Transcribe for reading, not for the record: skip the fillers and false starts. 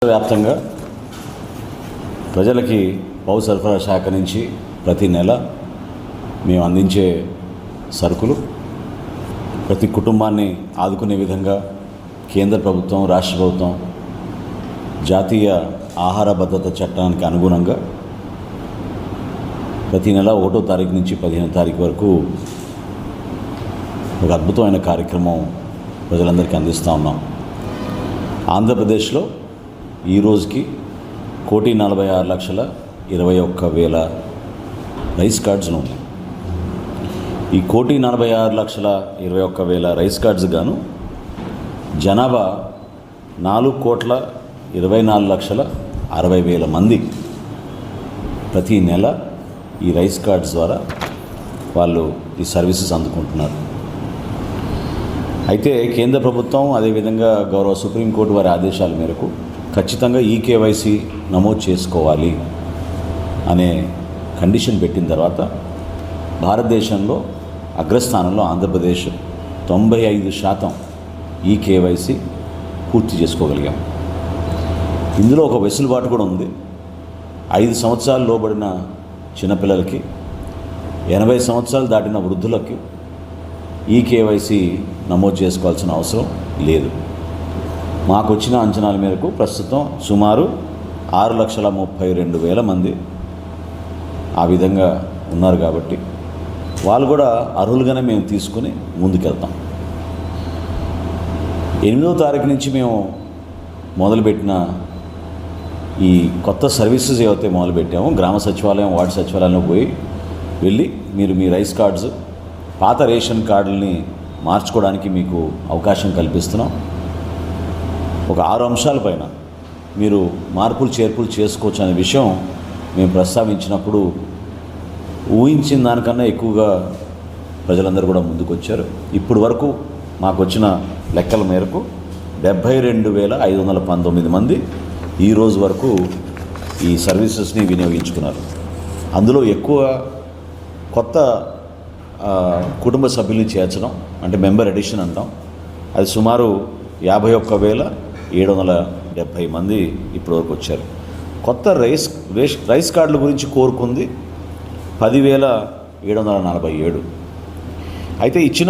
వ్యాప్తంగా ప్రజలకి పౌర సరఫరా శాఖ నుంచి ప్రతి నెల మేము అందించే సరుకులు ప్రతి కుటుంబాన్ని ఆదుకునే విధంగా కేంద్ర ప్రభుత్వం, రాష్ట్ర ప్రభుత్వం జాతీయ ఆహార భద్రత చట్టానికి అనుగుణంగా ప్రతి నెల 1వ తారీఖు నుంచి 15వ తారీఖు వరకు ఒక అద్భుతమైన కార్యక్రమం ప్రజలందరికీ అందిస్తూ ఉన్నాం. ఆంధ్రప్రదేశ్లో ఈ రోజుకి 1,46,21,000 రైస్ కార్డ్స్ను ఉన్నాయి. ఈ 1,46,21,000 రైస్ కార్డ్స్ గాను జనాభా 4,24,60,000 మంది ప్రతి నెల ఈ రైస్ కార్డ్స్ ద్వారా వాళ్ళు ఈ సర్వీసెస్ అందుకుంటున్నారు. అయితే కేంద్ర ప్రభుత్వం అదేవిధంగా గౌరవ సుప్రీంకోర్టు వారి ఆదేశాల మేరకు ఖచ్చితంగా ఈకేవైసీ నమోదు చేసుకోవాలి అనే కండిషన్ పెట్టిన తర్వాత భారతదేశంలో అగ్రస్థానంలో ఆంధ్రప్రదేశ్ 95% ఈకేవైసీ పూర్తి చేసుకోగలిగాం. ఇందులో ఒక వెసులుబాటు కూడా ఉంది. 5 సంవత్సరాలు లోబడిన చిన్నపిల్లలకి, 80 సంవత్సరాలు దాటిన వృద్ధులకి ఈకేవైసీ నమోదు చేసుకోవాల్సిన అవసరం లేదు. మాకు వచ్చిన అంచనాల మేరకు ప్రస్తుతం సుమారు 6,32,000 మంది ఆ విధంగా ఉన్నారు. కాబట్టి వాళ్ళు కూడా అర్హులుగానే మేము తీసుకుని ముందుకెళ్తాం. 8వ తారీఖు నుంచి మేము మొదలుపెట్టిన ఈ కొత్త సర్వీసెస్ ఏవైతే మొదలుపెట్టామో, గ్రామ సచివాలయం, వార్డు సచివాలయంలో వెళ్ళి మీరు మీ రైస్ కార్డ్స్, పాత రేషన్ కార్డుల్ని మార్చుకోవడానికి మీకు అవకాశం కల్పిస్తున్నాం. ఒక 6 అంశాలపైన మీరు మార్పులు చేర్పులు చేసుకోవచ్చు అనే విషయం మేము ప్రస్తావించినప్పుడు ఊహించిన దానికన్నా ఎక్కువగా ప్రజలందరూ కూడా ముందుకు వచ్చారు. ఇప్పటి వరకు మాకు వచ్చిన లెక్కల మేరకు 72,519 మంది ఈ రోజు వరకు ఈ సర్వీసెస్ని వినియోగించుకున్నారు. అందులో ఎక్కువ కొత్త కుటుంబ సభ్యుల్ని చేర్చడం అంటే మెంబర్ ఎడిషన్ అంటాం. అది సుమారు 51,770 మంది ఇప్పటివరకు వచ్చారు. కొత్త రైస్ కార్డుల గురించి కోరుకుంది 10,747. అయితే ఇచ్చిన